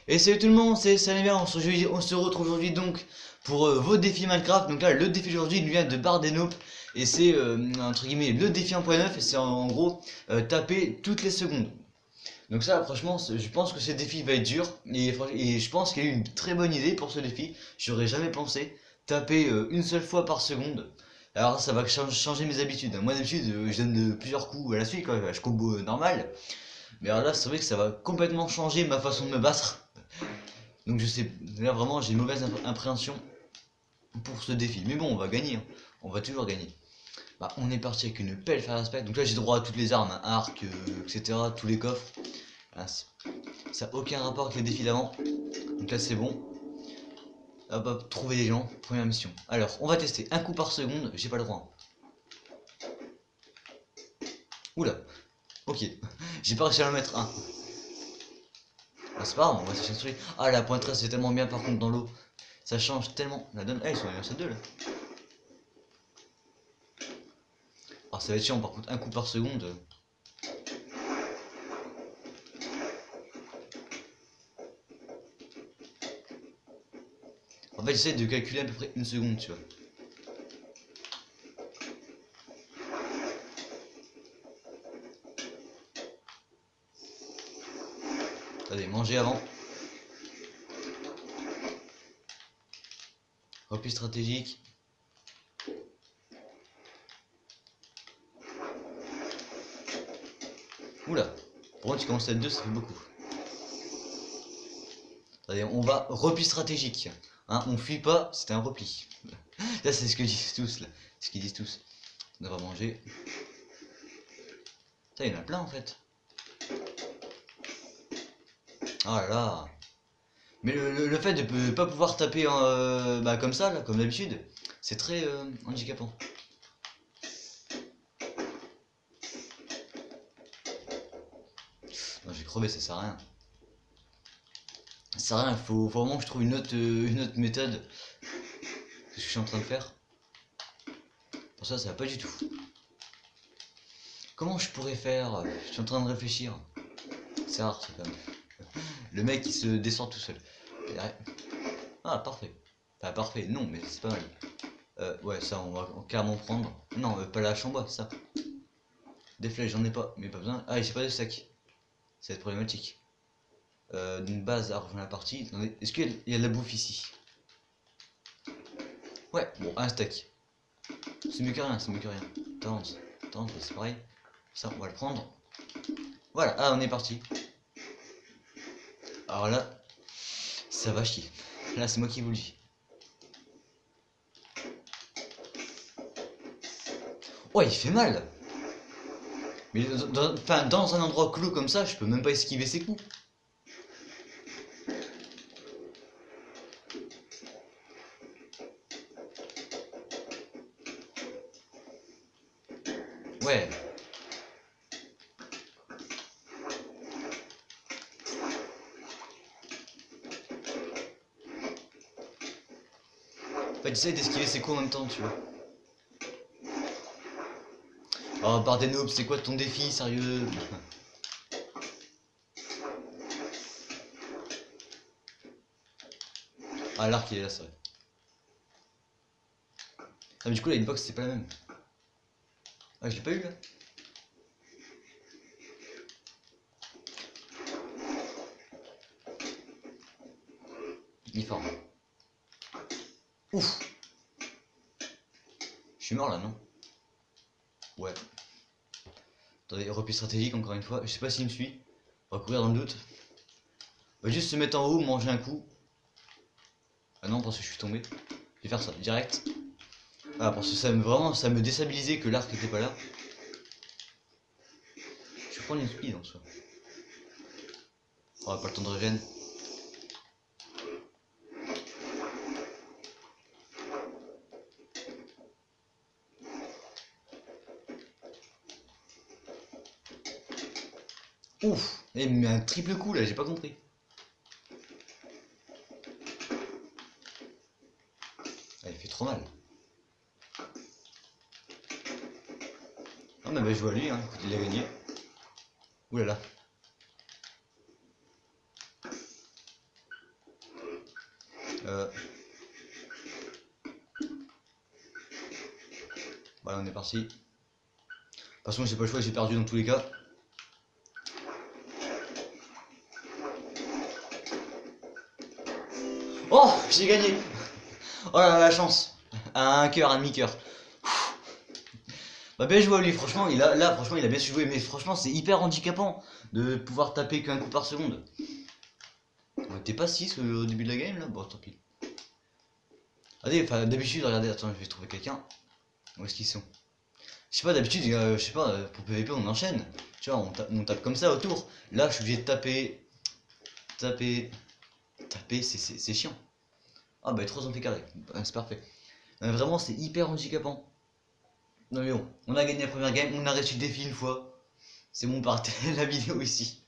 Et salut tout le monde, c'est Salimia, on se retrouve aujourd'hui donc pour vos défis Minecraft. Donc là, le défi d'aujourd'hui nous vient de Bardenope et c'est entre guillemets le défi 1.9 et c'est en gros taper toutes les secondes. Donc ça, franchement, je pense que ce défi va être dur et je pense qu'il y a eu une très bonne idée pour ce défi. J'aurais jamais pensé taper une seule fois par seconde. Alors ça va changer mes habitudes. Moi d'habitude, je donne plusieurs coups à la suite, quoi. Je combo normal. Mais alors là, c'est vrai que ça va complètement changer ma façon de me battre. Donc je sais, là vraiment j'ai une mauvaise appréhension pour ce défi. Mais bon, on va gagner, hein. On va toujours gagner. Bah, on est parti avec une pelle faire aspect. Donc là j'ai droit à toutes les armes, hein, arc, etc. Tous les coffres. Là, ça n'a aucun rapport avec le défi d'avant. Donc là c'est bon. Hop hop, trouver les gens, première mission. Alors, on va tester un coup par seconde, j'ai pas le droit. Oula, ok. J'ai pas réussi à en mettre un. Ah, c'est pas grave, on va s'échapper. Ah, la pointeresse c'est tellement bien par contre dans l'eau. Ça change tellement. La donne. Eh, ils sont à 2 là. Alors ça va être chiant par contre, un coup par seconde. En fait j'essaie de calculer à peu près une seconde, tu vois. Attendez, manger avant. Repli stratégique. Oula, pour moi tu commences à être 2, ça fait beaucoup. Attendez, on va repli stratégique. Hein, on fuit pas, c'était un repli. Là c'est ce que disent tous là. Ce qu'ils disent tous. On va manger. Ça il y en a plein en fait. Oh là là. Mais le fait de ne pas pouvoir taper bah, comme ça, là, comme d'habitude, c'est très handicapant. Non, j'ai crevé, ça sert à rien. Ça sert à rien, faut vraiment que je trouve une autre méthode. Ce que je suis en train de faire. Pour ça, ça va pas du tout. Comment je pourrais faire? Je suis en train de réfléchir. C'est rare, c'est quand même. Le mec il se descend tout seul. Ah, parfait. Enfin, parfait, non, mais c'est pas mal. Ouais, ça, on va carrément prendre. Non, pas la chambre, ça. Des flèches, j'en ai pas, mais pas besoin. Ah, j'ai pas de sac. Ça va être problématique. D'une base à rejoindre la partie. Est-ce qu'il y a de la bouffe ici? Ouais, bon, un stack. C'est mieux que rien, c'est mieux que rien. Tente, tente, c'est pareil. Ça, on va le prendre. Voilà, ah, on est parti. Alors là, ça va chier. Là, c'est moi qui vous le dis. Oh, il fait mal. Mais dans un endroit clos comme ça, je peux même pas esquiver ses coups. Ouais. En fait, j'essaie d'esquiver ses coups en même temps, tu vois. Oh, Bardenope, c'est quoi ton défi, sérieux? Ah, l'arc il est là, c'est vrai. Ah, mais du coup, la hitbox, c'est pas la même. Ah, je l'ai pas eu là. Uniforme. Ouf! Je suis mort là, non? Ouais. Attendez, repli stratégique encore une fois. Je sais pas s'il me suit. On va courir dans le doute. On va juste se mettre en haut, manger un coup. Ah non, parce que je suis tombé. Je vais faire ça, direct. Ah, parce que vraiment, ça me déstabilisait que l'arc était pas là. Je vais prendre une speed en soi. On va pas le temps de régène. Ouf! Il me met un triple coup là, j'ai pas compris. Ah, il fait trop mal. Ah, mais bah, je vois lui, hein. Écoute, il a gagné. Ouh là là. on est parti. De toute façon, j'ai pas le choix, j'ai perdu dans tous les cas. Oh, j'ai gagné. Oh là là, la chance. Un cœur, un demi-cœur. Bah bien joué à lui, franchement, franchement, il a bien su jouer, mais franchement, c'est hyper handicapant de pouvoir taper qu'un coup par seconde. T'es pas 6 au début de la game là? Bon, tant pis. Allez, enfin, d'habitude, regardez, attends, je vais trouver quelqu'un. Où est-ce qu'ils sont? Je sais pas, d'habitude, je sais pas, pour PVP, on enchaîne. Tu vois, on tape comme ça autour. Là, je suis obligé de taper. Taper, c'est chiant. Ah bah 3 pieds carrés, c'est parfait. Vraiment c'est hyper handicapant. Non mais bon, on a gagné la première game, on a réussi le défi une fois. C'est bon, partez la vidéo ici.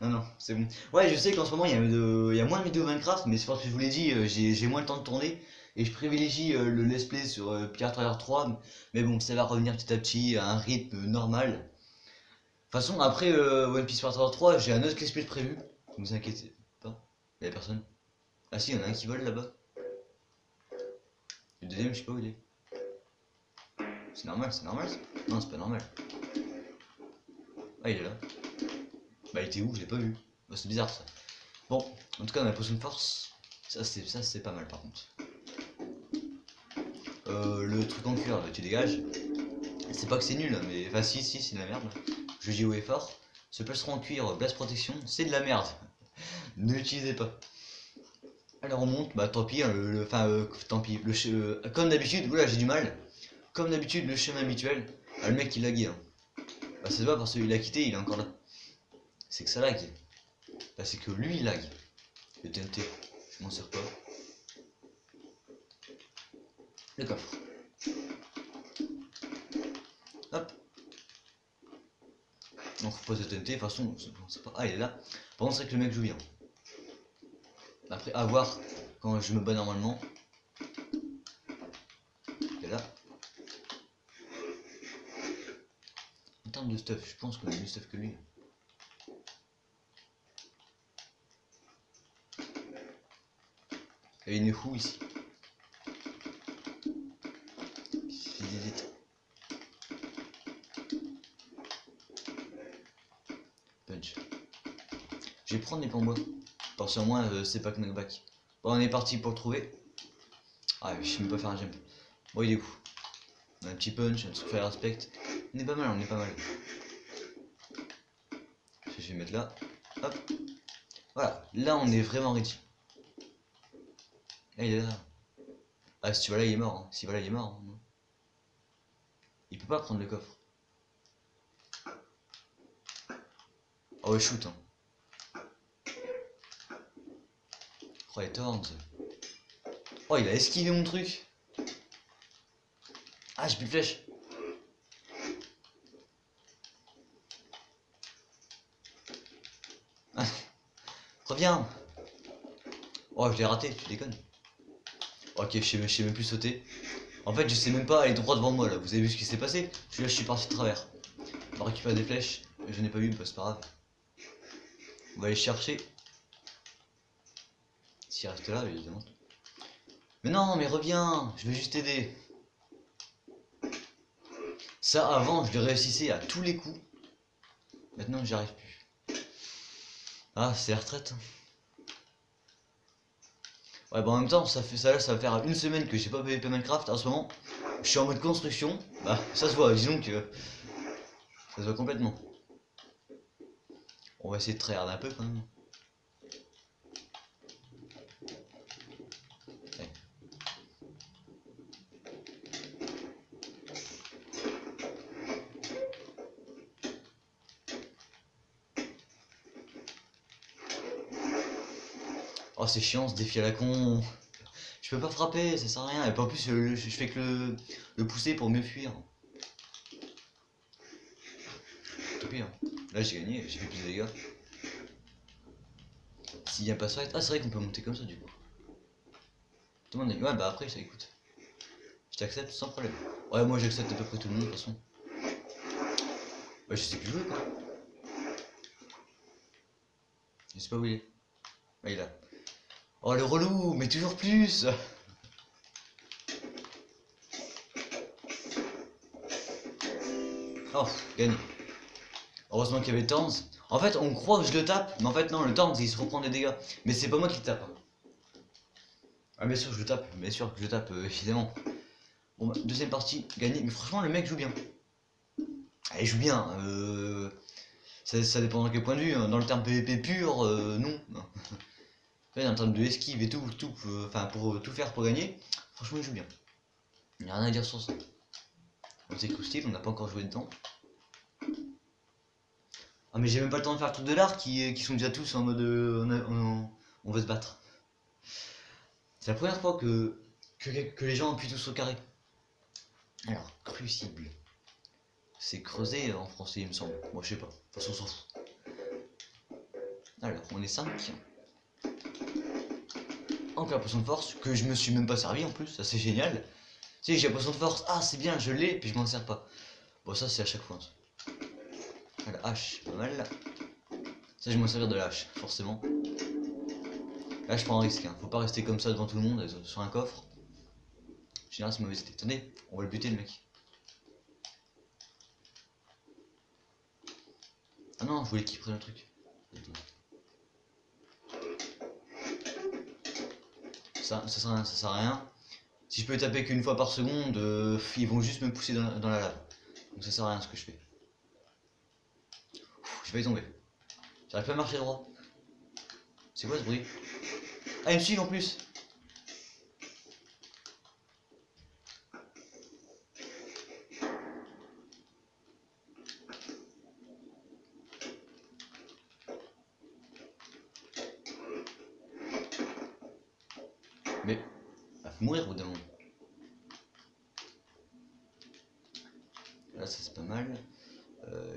Non, c'est bon. Ouais, je sais qu'en ce moment il y a moins de vidéos Minecraft, mais c'est parce que je vous l'ai dit, j'ai moins le temps de tourner. Et je privilégie le let's play sur Pierre 3. Mais bon, ça va revenir petit à petit à un rythme normal. De toute façon, après One Piece Pierre 3, j'ai un autre let's play prévu. Ne vous inquiétez pas, il y a personne. Ah si, il y en a un qui vole là-bas. Le deuxième, je sais pas où il est. C'est normal ça? Non, c'est pas normal. Ah, il est là. Bah, il était où? Je l'ai pas vu. Bah, c'est bizarre ça. Bon, en tout cas, on a la potion de force. Ça, c'est pas mal par contre. Le truc en cuir, là, tu dégages. C'est pas que c'est nul, hein, mais. Enfin, si, c'est de la merde. Je dis haut et fort. Ce plastron en cuir, blast protection, c'est de la merde. Ne l'utilisez pas. Alors on monte, bah tant pis, hein, tant pis, comme d'habitude, oula j'ai du mal, comme d'habitude le chemin habituel, le mec il laguait, hein. Bah c'est pas parce qu'il a quitté, il est encore là, c'est que ça lag, bah c'est que lui il lag, le TNT, je m'en sers pas, le coffre, hop, on repose le TNT, de toute façon, c'est pas... Ah il est là, par contre c'est que le mec joue bien, après à voir quand je me bats normalement, il est là. En termes de stuff, je pense qu'on a mieux stuff que lui. Et il est fou ici. Vite. Punch. Je vais prendre les plans bois. Parce qu'au moins c'est pas knockback. Bon, on est parti pour le trouver. Ah, je sais même pas faire un jump. Bon, il est où? On a un petit punch, un truc fire aspect. On est pas mal, Je vais mettre là. Hop. Voilà, là on est vraiment ready. Là il est là. Ah, si tu vas là il est mort. Hein. Si tu vas là il est mort. Hein. Il peut pas prendre le coffre. Oh ouais, shoot. Hein. Oh, les Thorns. Oh, il a esquivé mon truc. Ah, j'ai plus de flèche. Ah. Reviens. Oh, je l'ai raté, tu déconnes. Ok, je sais même plus sauter. En fait, je sais même pas aller droit devant moi là. Vous avez vu ce qui s'est passé? Je suis parti de travers. On va récupérer des flèches. Je n'ai pas vu, mais c'est pas grave. On va aller chercher. S'il reste là, évidemment. Mais non, mais reviens. Je vais juste t'aider. Ça, avant, je le réussissais à tous les coups. Maintenant, j'y arrive plus. Ah, c'est la retraite. Ouais, bah en même temps, ça va faire une semaine que j'ai pas PvP Minecraft. En ce moment, je suis en mode construction. Bah, ça se voit, disons que ça se voit complètement. On va essayer de tryhard un peu quand même. Ouais. Oh, c'est chiant ce défi à la con. Je peux pas frapper, ça sert à rien. Et puis en plus, je fais que le pousser pour mieux fuir. Tant pis, hein. Là, j'ai gagné, j'ai fait plus de dégâts. S'il vient pas fight. Ah, c'est vrai qu'on peut monter comme ça du coup. Tout le monde est... Ouais, bah après, ça écoute. Je t'accepte sans problème. Ouais, moi j'accepte à peu près tout le monde de toute façon. Ouais, je sais plus jouer quoi. Je sais pas où il est. Ah, il est là. Oh, le relou, mais toujours plus. Oh, gagné. Heureusement qu'il y avait Thorns. En fait, on croit que je le tape, mais en fait, non, le Thorns il se reprend des dégâts. Mais c'est pas moi qui le tape. Ah, bien sûr, je le tape, bien sûr que je le tape, évidemment. Bon, bah, deuxième partie, gagné. Mais franchement, le mec joue bien. Ah, il joue bien. Ça dépend dans quel point de vue. Dans le terme PVP pur, non. Dans le terme de esquive et tout, enfin, pour tout faire pour gagner, franchement, il joue bien. Il n'y a rien à dire sur ça. On sait style, on n'a pas encore joué dedans. Ah mais j'ai même pas le temps de faire le truc de l'art qui sont déjà tous en mode on veut se battre. C'est la première fois que les gens appuient tous au carré. Alors, crucible. C'est creusé en français il me semble. Moi je sais pas, de toute façon on s'en fout. Alors, on est 5. Encore la potion de force, que je me suis même pas servi en plus, ça c'est génial. Si j'ai la potion de force, ah c'est bien, je l'ai, puis je m'en sers pas. Bon ça c'est à chaque fois. La hache, pas mal. Ça je vais m'en servir de la hache, forcément. Là je prends un risque, hein. Faut pas rester comme ça devant tout le monde sur un coffre. En général c'est mauvaise idée. Attendez, on va le buter le mec. Ah non, je voulais qu'il prenne le truc. Ça sert à rien. Si je peux taper qu'une fois par seconde, ils vont juste me pousser dans la lave. Donc ça sert à rien ce que je fais. Je vais y tomber. J'arrive pas à marcher droit. C'est quoi ce bruit? Ah, ils me suivent en plus. Mais, elle va mourir au bout d'un moment. Là, ça c'est pas mal.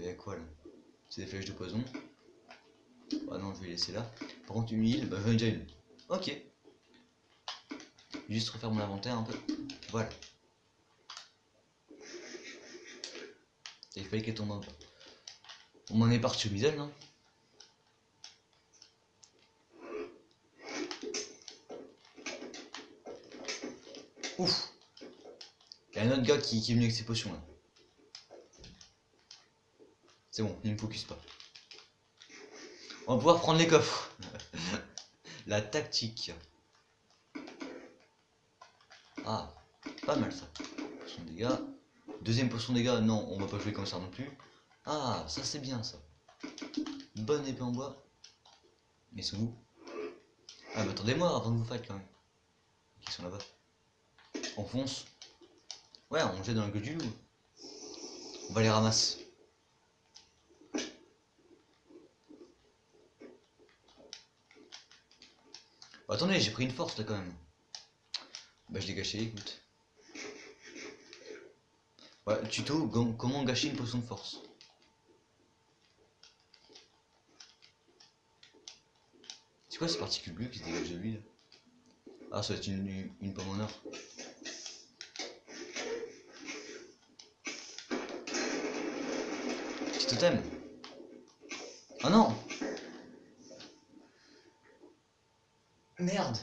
Y'a quoi là? C'est des flèches de poison. Ah non, je vais laisser là. Par contre, une île, bah j'en ai déjà une. Ok. Juste refaire mon inventaire un peu. Voilà. Il fallait qu'elle tombe un peu. On m'en est parti au middle, hein. Ouf. Il y a un autre gars qui est venu avec ses potions là. C'est bon, il me focus pas. On va pouvoir prendre les coffres. La tactique. Ah, pas mal ça. Potion de dégâts. Deuxième potion de dégâts, non, on va pas jouer comme ça non plus. Ah, ça c'est bien ça. Bonne épée en bois. Mais sont où? Ah bah attendez-moi avant de vous fight quand même. Ils sont là-bas. On fonce. Ouais, on jette dans la gueule du loup. On va les ramasser. Bah, attendez, j'ai pris une force là quand même. Bah je l'ai gâché, écoute. Ouais, tuto, comment gâcher une potion de force. C'est quoi ces particules bleues qui se dégagent de lui là? Ah, ça va être une pomme en or. Petit totem. Oh non! Merde!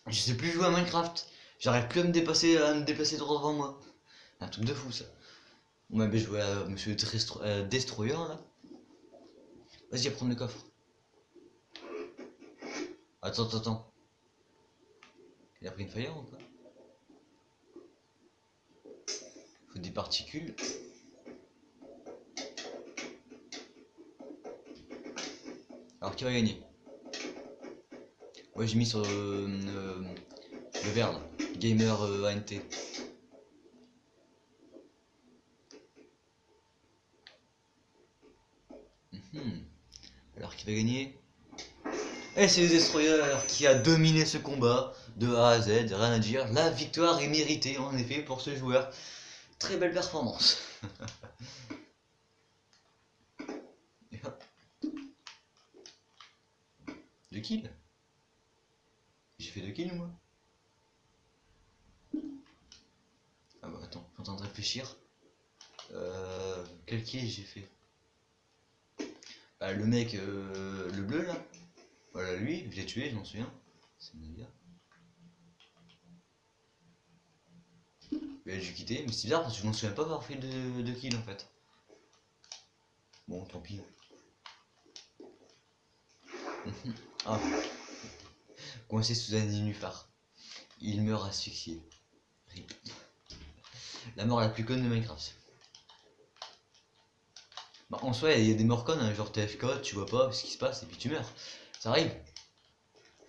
Je sais plus jouer à Minecraft. J'arrive plus à me déplacer droit devant moi. Un truc de fou ça. On m'a bien joué à Monsieur Destroyer là. Vas-y, à prendre le coffre. Attends. Il a pris une fire ou quoi? Faut des particules. Alors qui va gagner? Ouais, j'ai mis sur le vert là. Gamer ANT. Alors qui va gagner? Et c'est le Destroyer qui a dominé ce combat de A à Z, rien à dire. La victoire est méritée en effet pour ce joueur. Très belle performance. Deux kills? J'ai fait 2 kills moi? Ah bah attends, je suis en train de réfléchir. Quel kill j'ai fait? Bah, le mec, le bleu là. Voilà lui, je l'ai tué, je m'en souviens. C'est mon gars. j'ai dû quitter, mais c'est bizarre parce que je m'en souviens pas avoir fait de kill en fait. Bon, tant pis. Ah. Coincé sous un nénuphar. Il meurt asphyxié. RIP. La mort la plus conne de Minecraft. Bah, en soi, il y a des morts connes, hein, genre TFK, tu vois pas ce qui se passe et puis tu meurs. Ça arrive.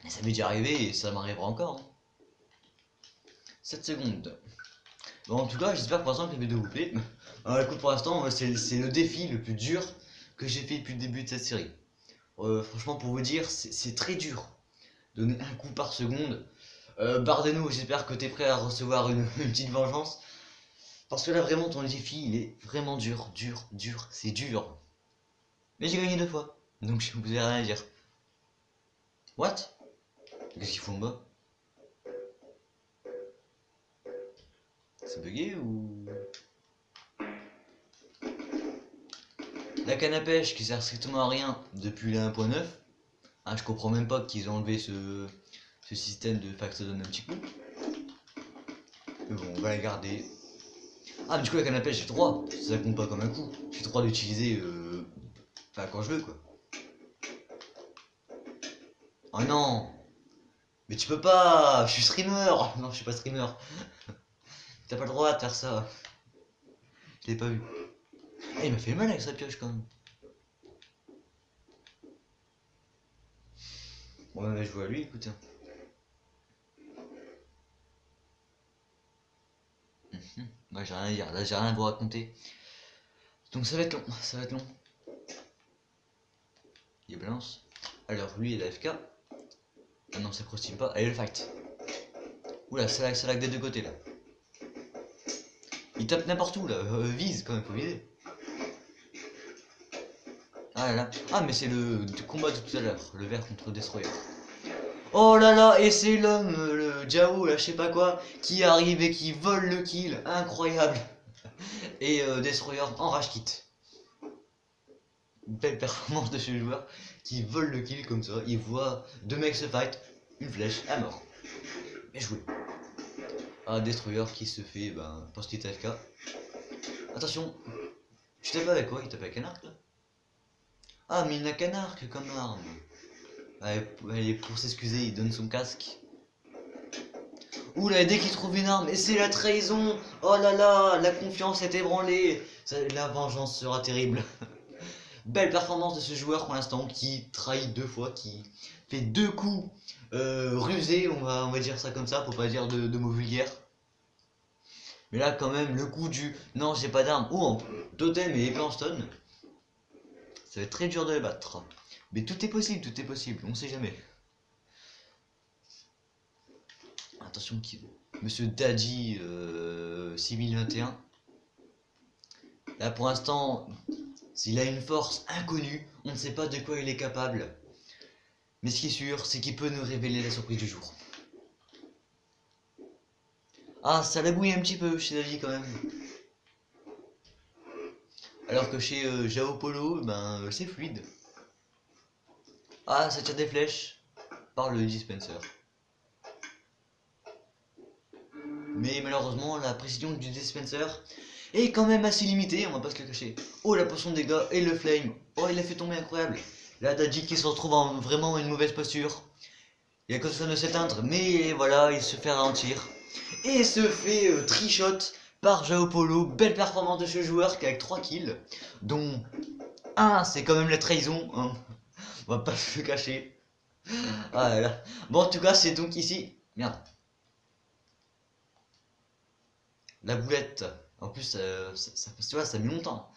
Mais ça m'est déjà arrivé et ça m'arrivera encore. Hein. 7 secondes. Bon, en tout cas, j'espère pour l'instant que la vidéo vous plaît. Écoute, pour l'instant, c'est le défi le plus dur que j'ai fait depuis le début de cette série. Franchement, pour vous dire, c'est très dur. Donner un coup par seconde. Bardeno, j'espère que tu es prêt à recevoir une petite vengeance. Parce que là, vraiment, ton défi, il est vraiment dur. C'est dur. Mais j'ai gagné 2 fois. Donc, je vous ai rien à dire. What? Qu'est-ce qu'ils font en bas? C'est bugué ou... La canne à pêche qui sert strictement à rien depuis la 1.9. Ah, je comprends même pas qu'ils ont enlevé ce système de fac, ça donne un petit coup. Mais bon, on va la garder. Ah, mais du coup, la canne à pêche, j'ai 3. Ça compte pas comme un coup. J'ai 3 d'utiliser enfin, quand je veux, quoi. Oh non! Mais tu peux pas! Je suis streamer! Non, je suis pas streamer. T'as pas le droit de faire ça. Je l'ai pas vu. Ah, il m'a fait mal avec sa pioche quand même. Bon, bah, je vois à lui, écoutez. Moi, j'ai rien à dire. Là, j'ai rien à vous raconter. Donc, ça va être long. Ça va être long. Il balance. Alors, lui, il est AFK. Ah non, ça croustille pas. Allez, le fight. Oula, ça lag des deux côtés là. Il tape n'importe où là. Vise quand même, faut viser. Ah là là. Ah, mais c'est le combat de tout à l'heure. Le vert contre Destroyer. Oh là là, et c'est l'homme, le Jao, là, je sais pas quoi, qui arrive et qui vole le kill. Incroyable. Et Destroyer en rage kit. Belle performance de ce joueur qui vole le kill comme ça. Il voit 2 mecs se fight, une flèche, à mort. Bien joué. Ah, Destroyer qui se fait, pense qu'il est AFK. Attention, tu tapes avec quoi? Il tape avec un arc là? Ah, mais il n'a qu'un arc comme arme. Allez, pour s'excuser, il donne son casque. Oula, dès qu'il trouve une arme, et c'est la trahison. Oh là là, la confiance est ébranlée. La vengeance sera terrible. Belle performance de ce joueur pour l'instant qui trahit 2 fois, qui fait 2 coups rusés, on va dire ça comme ça, pour pas dire de mots vulgaires. Mais là quand même le coup du non j'ai pas d'arme ou en totem et épée en stun, ça va être très dur de les battre. Mais tout est possible, on sait jamais. Attention Monsieur Daddy 6021. Là pour l'instant, s'il a une force inconnue, on ne sait pas de quoi il est capable. Mais ce qui est sûr, c'est qu'il peut nous révéler la surprise du jour. Ah, ça lagouille un petit peu chez Daddy quand même. Alors que chez Jao Polo, c'est fluide. Ah, ça tire des flèches par le dispenser. Mais malheureusement, la précision du dispenser est quand même assez limitée, on va pas se le cacher. Oh, la potion de dégâts et le flame. Oh, il a fait tomber incroyable. Là, Daddy qui se retrouve en vraiment une mauvaise posture. Il a cause ça de s'éteindre, mais voilà, il se fait ralentir. Et se fait trichot par Jao Polo. Belle performance de ce joueur qui a avec 3 kills, dont 1 c'est quand même la trahison, hein. On va pas se le cacher. Ah là là. Bon, en tout cas, c'est donc ici. Merde. La boulette. En plus, tu vois, ça met longtemps.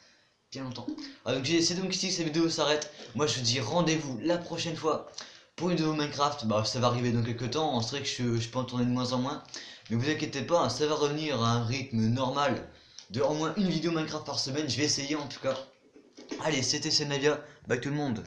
Bien longtemps. Ah, donc c'est donc ici que cette vidéo s'arrête. Moi, je vous dis rendez-vous la prochaine fois pour une vidéo Minecraft. Ça va arriver dans quelques temps. C'est vrai que je peux en tourner de moins en moins. Mais vous inquiétez pas, ça va revenir à un rythme normal de au moins une vidéo Minecraft par semaine. Je vais essayer en tout cas. Allez, c'était Senavia. Bye tout le monde.